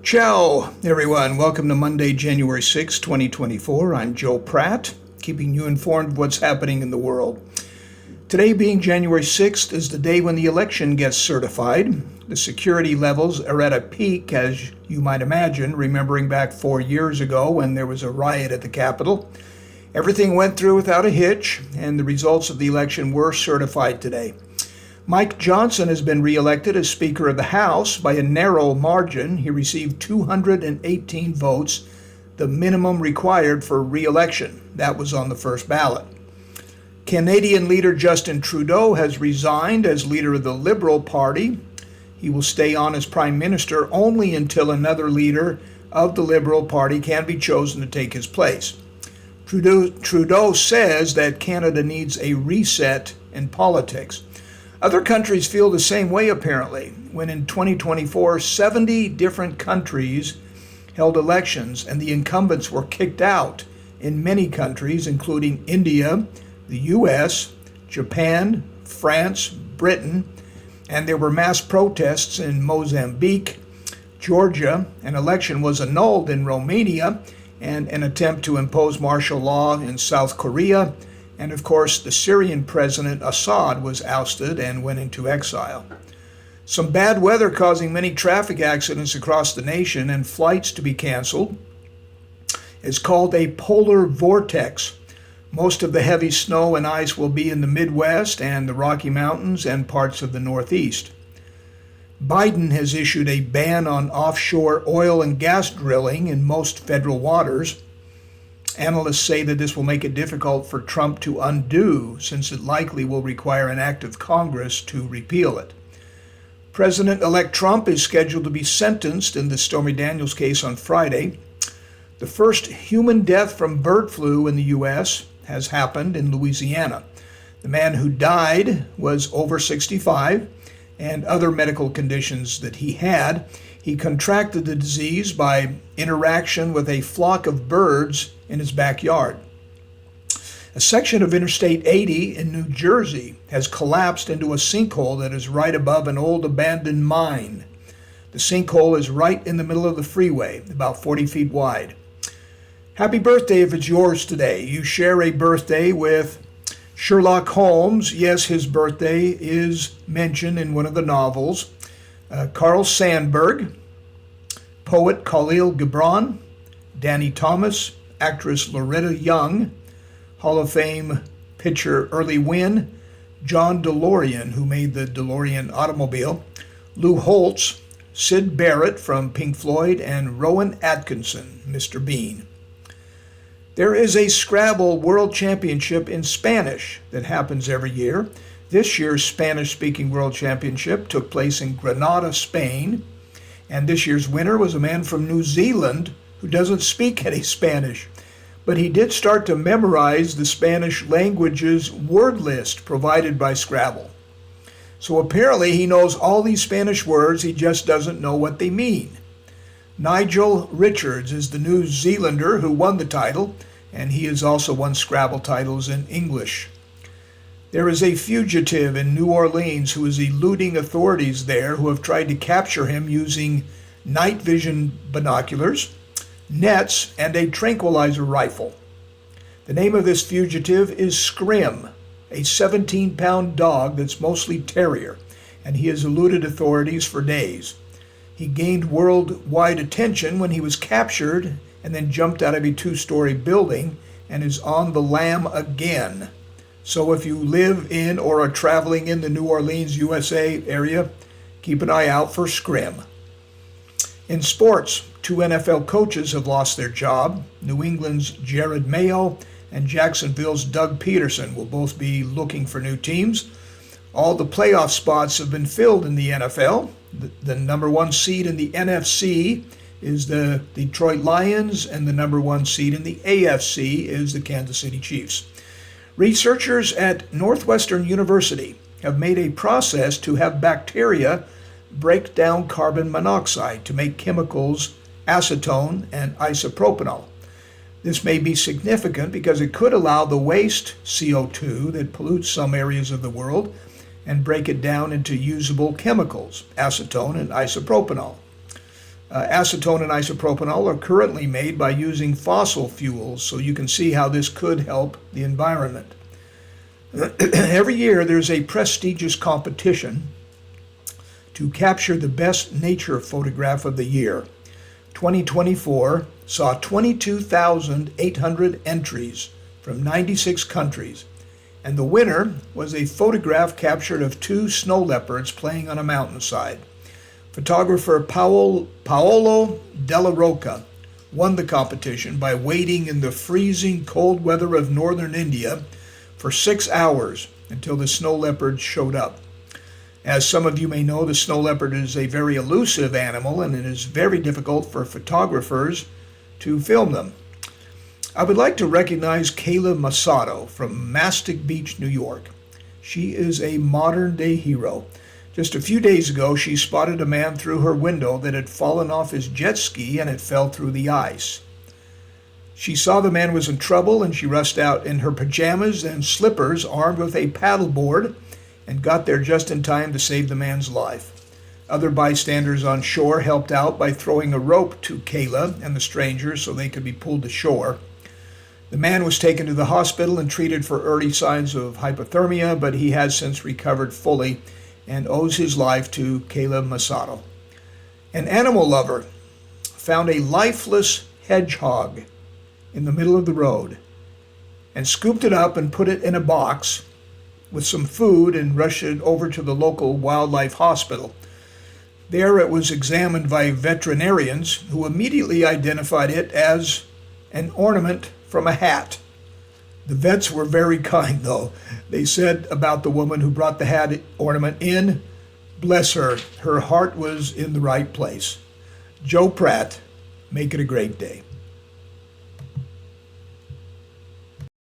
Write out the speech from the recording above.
Ciao, everyone. Welcome to Monday, January 6, 2024. I'm Joe Pratt, keeping you informed of what's happening in the world. Today, being January 6th, is the day when the election gets certified. The security levels are at a peak, as you might imagine, remembering back 4 years ago when there was a riot at the Capitol. Everything went through without a hitch, and the results of the election were certified today. Mike Johnson has been reelected as Speaker of the House by a narrow margin. He received 218 votes, the minimum required for reelection. That was on the first ballot. Canadian leader Justin Trudeau has resigned as leader of the Liberal Party. He will stay on as Prime Minister only until another leader of the Liberal Party can be chosen to take his place. Trudeau says that Canada needs a reset in politics. Other countries feel the same way, apparently. When in 2024, 70 different countries held elections and the incumbents were kicked out in many countries, including India, the US, Japan, France, Britain, and there were mass protests in Mozambique, Georgia. An election was annulled in Romania, and an attempt to impose martial law in South Korea. And of course, the Syrian president Assad was ousted and went into exile. Some bad weather causing many traffic accidents across the nation and flights to be canceled. It's called a polar vortex. Most of the heavy snow and ice will be in the Midwest and the Rocky Mountains and parts of the Northeast. Biden has issued a ban on offshore oil and gas drilling in most federal waters. Analysts say that this will make it difficult for Trump to undo, since it likely will require an act of Congress to repeal it. President-elect Trump is scheduled to be sentenced in the Stormy Daniels case on Friday. The first human death from bird flu in the U.S. has happened in Louisiana. The man who died was over 65 and other medical conditions that he had. He contracted the disease by interaction with a flock of birds in his backyard. A section of Interstate 80 in New Jersey has collapsed into a sinkhole that is right above an old abandoned mine. The sinkhole is right in the middle of the freeway, about 40 feet wide. Happy birthday if it's yours today. You share a birthday with Sherlock Holmes. Yes, his birthday is mentioned in one of the novels. Carl Sandburg, poet Khalil Gibran, Danny Thomas, actress Loretta Young, Hall of Fame pitcher Early Wynn, John DeLorean, who made the DeLorean automobile, Lou Holtz, Syd Barrett from Pink Floyd, and Rowan Atkinson, Mr. Bean. There is a Scrabble World Championship in Spanish that happens every year. This year's Spanish-speaking World Championship took place in Granada, Spain, and this year's winner was a man from New Zealand who doesn't speak any Spanish, but he did start to memorize the Spanish language's word list provided by Scrabble. So apparently he knows all these Spanish words, he just doesn't know what they mean. Nigel Richards is the New Zealander who won the title, and he has also won Scrabble titles in English. There is a fugitive in New Orleans who is eluding authorities there who have tried to capture him using night vision binoculars, nets, and a tranquilizer rifle. The name of this fugitive is Scrim, a 17-pound dog that's mostly terrier, and he has eluded authorities for days. He gained worldwide attention when he was captured and then jumped out of a 2-story building and is on the lam again. So if you live in or are traveling in the New Orleans, USA area, keep an eye out for Scrim. In sports, 2 NFL coaches have lost their job. New England's Jared Mayo and Jacksonville's Doug Peterson will both be looking for new teams. All the playoff spots have been filled in the NFL. The number 1 seed in the NFC is the Detroit Lions, and the number 1 seed in the AFC is the Kansas City Chiefs. Researchers at Northwestern University have made a process to have bacteria break down carbon monoxide to make chemicals acetone and isopropanol. This may be significant because it could allow the waste CO2 that pollutes some areas of the world and break it down into usable chemicals, acetone and isopropanol. Acetone and isopropanol are currently made by using fossil fuels, so you can see how this could help the environment. Every year there's a prestigious competition to capture the best nature photograph of the year. 2024 saw 22,800 entries from 96 countries, and the winner was a photograph captured of two snow leopards playing on a mountainside. Photographer Paolo Della Rocca won the competition by waiting in the freezing cold weather of northern India for 6 hours until the snow leopard showed up. As some of you may know, the snow leopard is a very elusive animal, and it is very difficult for photographers to film them. I would like to recognize Kayla Masato from Mastic Beach, New York. She is a modern-day hero. Just a few days ago, she spotted a man through her window that had fallen off his jet ski and it fell through the ice. She saw the man was in trouble, and she rushed out in her pajamas and slippers armed with a paddleboard and got there just in time to save the man's life. Other bystanders on shore helped out by throwing a rope to Kayla and the stranger so they could be pulled to shore. The man was taken to the hospital and treated for early signs of hypothermia, but he has since recovered fully and owes his life to Kayla Masato. An animal lover found a lifeless hedgehog in the middle of the road and scooped it up and put it in a box with some food and rushed it over to the local wildlife hospital. There it was examined by veterinarians who immediately identified it as an ornament from a hat. The vets were very kind, though. They said about the woman who brought the hat ornament in, bless her, her heart was in the right place. Joe Pratt, make it a great day.